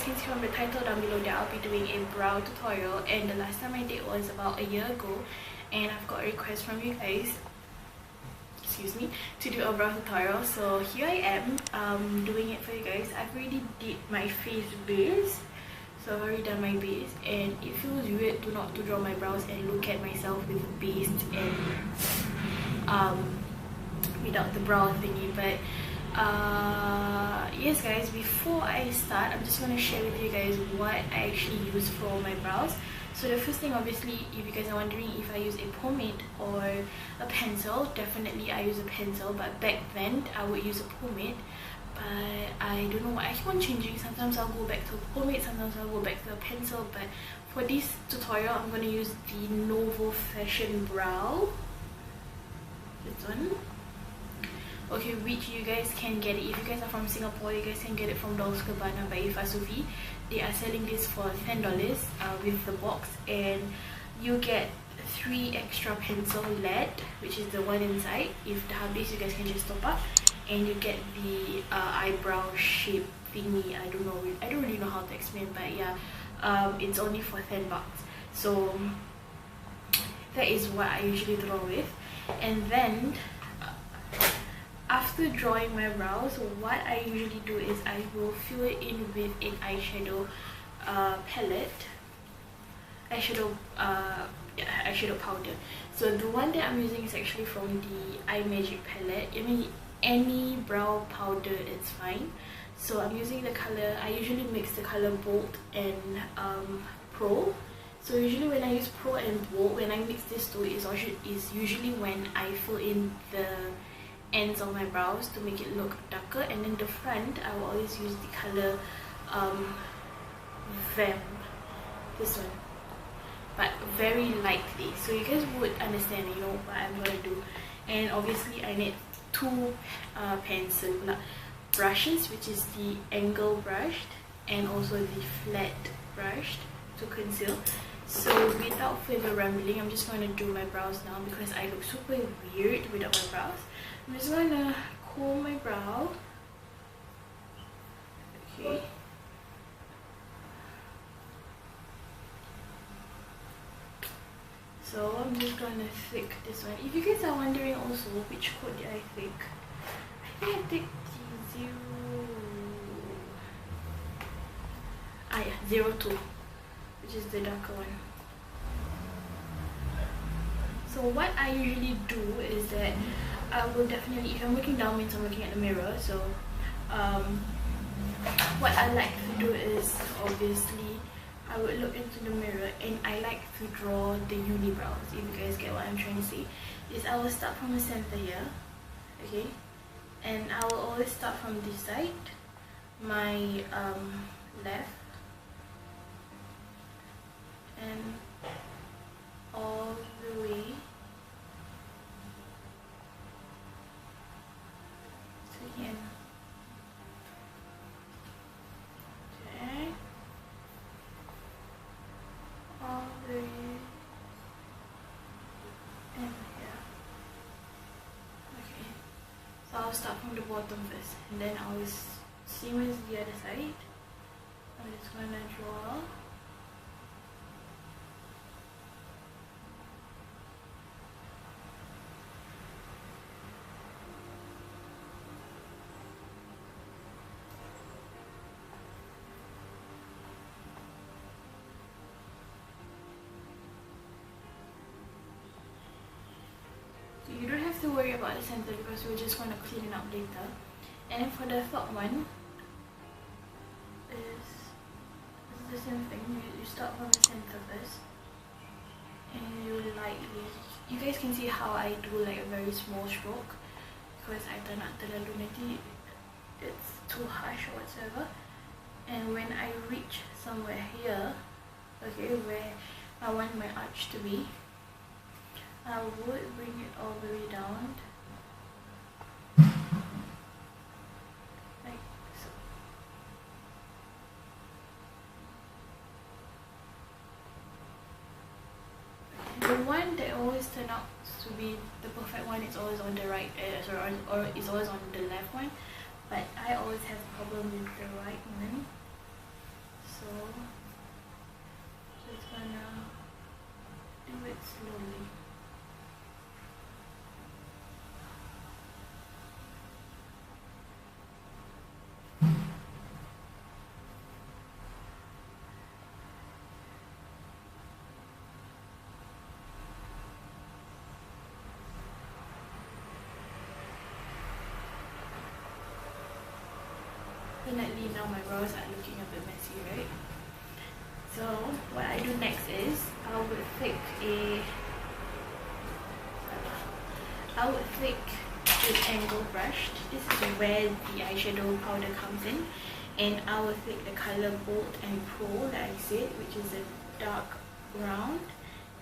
guys can see from the title down below that I'll be doing a brow tutorial, and the last time I did was about a year ago, and I've got a request from you guys, excuse me, to do a brow tutorial. So here I am doing it for you guys. I've already did my face base, so I've already done my base, and it feels weird to not to draw my brows and look at myself with base and without the brow thingy. But yes guys, before I start, I'm just going to share with you guys what I actually use for my brows. So the first thing, obviously, if you guys are wondering if I use a pomade or a pencil, definitely I use a pencil, but back then I would use a pomade. But I don't know why I keep on changing. Sometimes I'll go back to a pomade, sometimes I'll go back to a pencil. But for this tutorial, I'm going to use the Novo Fashion Brow, this one. Okay, which you guys can get it if you guys are from Singapore. You guys can get it from Cabana by Eyfa Sufi. They are selling this for $10 with the box, and you get 3 extra pencil lead, which is the one inside. If the have this, you guys can just top up, and you get the eyebrow shape thingy. I don't really know how to explain, but yeah, it's only for $10. So that is what I usually draw with. And then after drawing my brows, what I usually do is I will fill it in with an eyeshadow palette, eyeshadow powder. So the one that I'm using is actually from the iMagic palette. I mean, any brow powder is fine. So I'm using the color, I usually mix the color Bold and Prowl. So usually when I use Prowl and Bold, when I mix these two, is usually when I fill in the ends of my brows to make it look darker, and then the front I will always use the color Vamp, this one, but very lightly, so you guys would understand, you know, what I'm gonna do. And obviously I need 2 pencil brushes, which is the angle brushed and also the flat brushed to conceal. So without further rambling, I'm just going to do my brows now because I look super weird without my brows. I'm just going to comb my brow. Okay. So I'm just going to thick this one. If you guys are wondering also which coat did I thick, I think I thick the 02, which is the darker one. So what I usually do is that I will definitely, if I'm looking down, means I'm looking at the mirror. So what I like to do is, obviously, I would look into the mirror and I like to draw the unibrows. If you guys get what I'm trying to say, is I will start from the center here, okay, and I will always start from this side, my left, and all the way to here. Okay, all the way in here. Okay, so I'll start from the bottom first, and then I'll same as the other side. I'm just gonna draw. You don't have to worry about the center because we're just going to clean it up later. And then for the third one, is the same thing. You start from the center first, and you lightly. You guys can see how I do like a very small stroke because I tak nak terlalu nanti it's too harsh or whatsoever. And when I reach somewhere here, okay, where I want my arch to be, I would bring it all the way down, like so. The one that always turns out to be the perfect one is always on the right, or is always on the left one, but I always have a problem with the right one. So just gonna do it slowly. Definitely now my brows are looking a bit messy, right? So what I do next is I would flick an angle brush. This is where the eyeshadow powder comes in, and I will flick the color Bold and Prowl that I said, which is a dark brown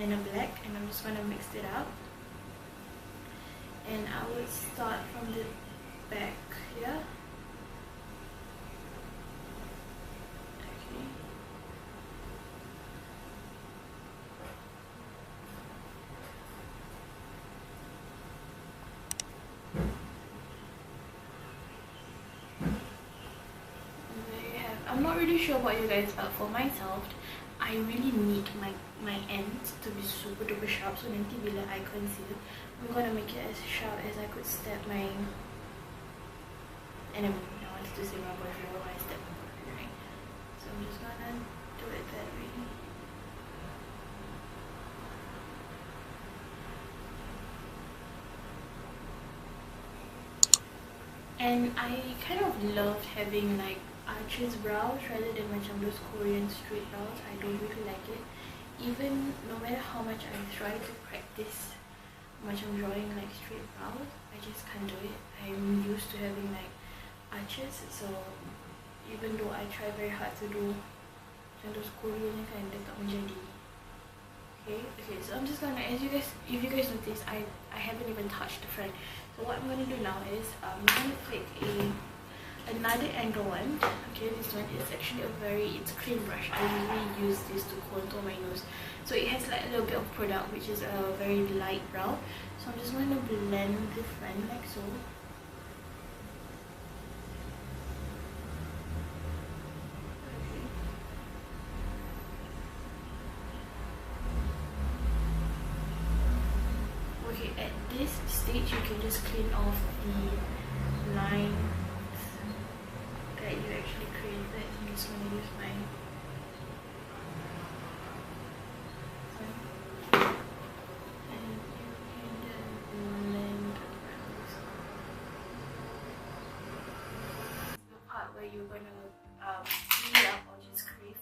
and a black, and I'm just gonna mix it up. And I will start from the back here. I'm not really sure about you guys, but for myself, I really need my ends to be super duper sharp. So nanti bila I conceal, I'm gonna make it as sharp as I could step my enemy. I wanted to say my boyfriend, but I step my boyfriend, right? So I'm just gonna do it that way. And I kind of loved having like arches brows rather than macam those Korean straight brows. I don't really like it. Even no matter how much I try to practice macam drawing like straight brows, I just can't do it. I'm used to having like arches, so even though I try very hard to do macam those Korean kind, dia tak menjadi. Okay, so I'm just gonna, if you guys notice, I haven't even touched the front. So what I'm gonna do now is I'm gonna take another angle one. Okay, this one is actually it's a cream brush. I usually use this to contour my nose. So it has like a little bit of product, which is a very light brown. So I'm just going to blend the front like so. Okay, at this stage you can just clean off the line that you actually created. I'm just going to use my and you can then blend the part where you're going to clean it up or just clean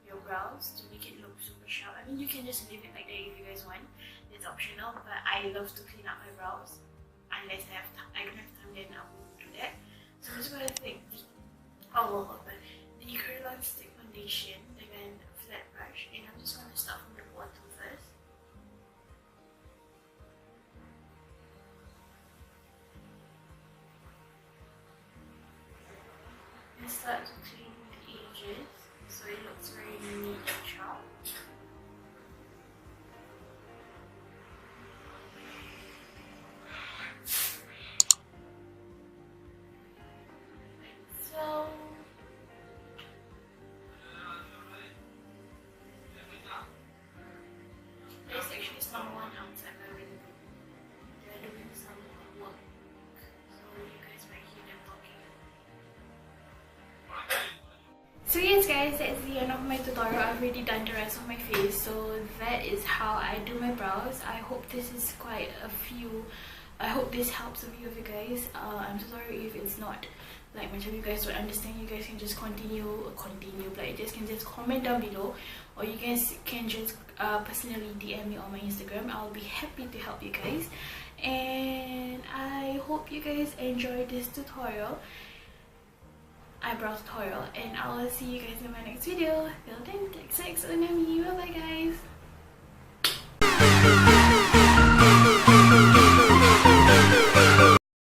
your brows to make it look super sharp. I mean, you can just leave it like that if you guys want. It's optional, but I love to clean up my brows. Unless I don't have time, then I won't do that. So I'm just gonna take the Krayolan stick foundation dengan flat brush, and I'm just gonna start from the bottom first. And start to clean the edges so it looks very neat and sharp. So yes guys, that's the end of my tutorial. I've already done the rest of my face, so that is how I do my brows. I hope this is I hope this helps a few of you guys. I'm so sorry if it's not like much of you guys don't understand. You guys can just continue, but you guys can just comment down below, or you guys can just personally DM me on my Instagram. I'll be happy to help you guys, and I hope you guys enjoyed this eyebrow tutorial, and I will see you guys in my next video. Till then, take 6 on Namie. Bye bye guys.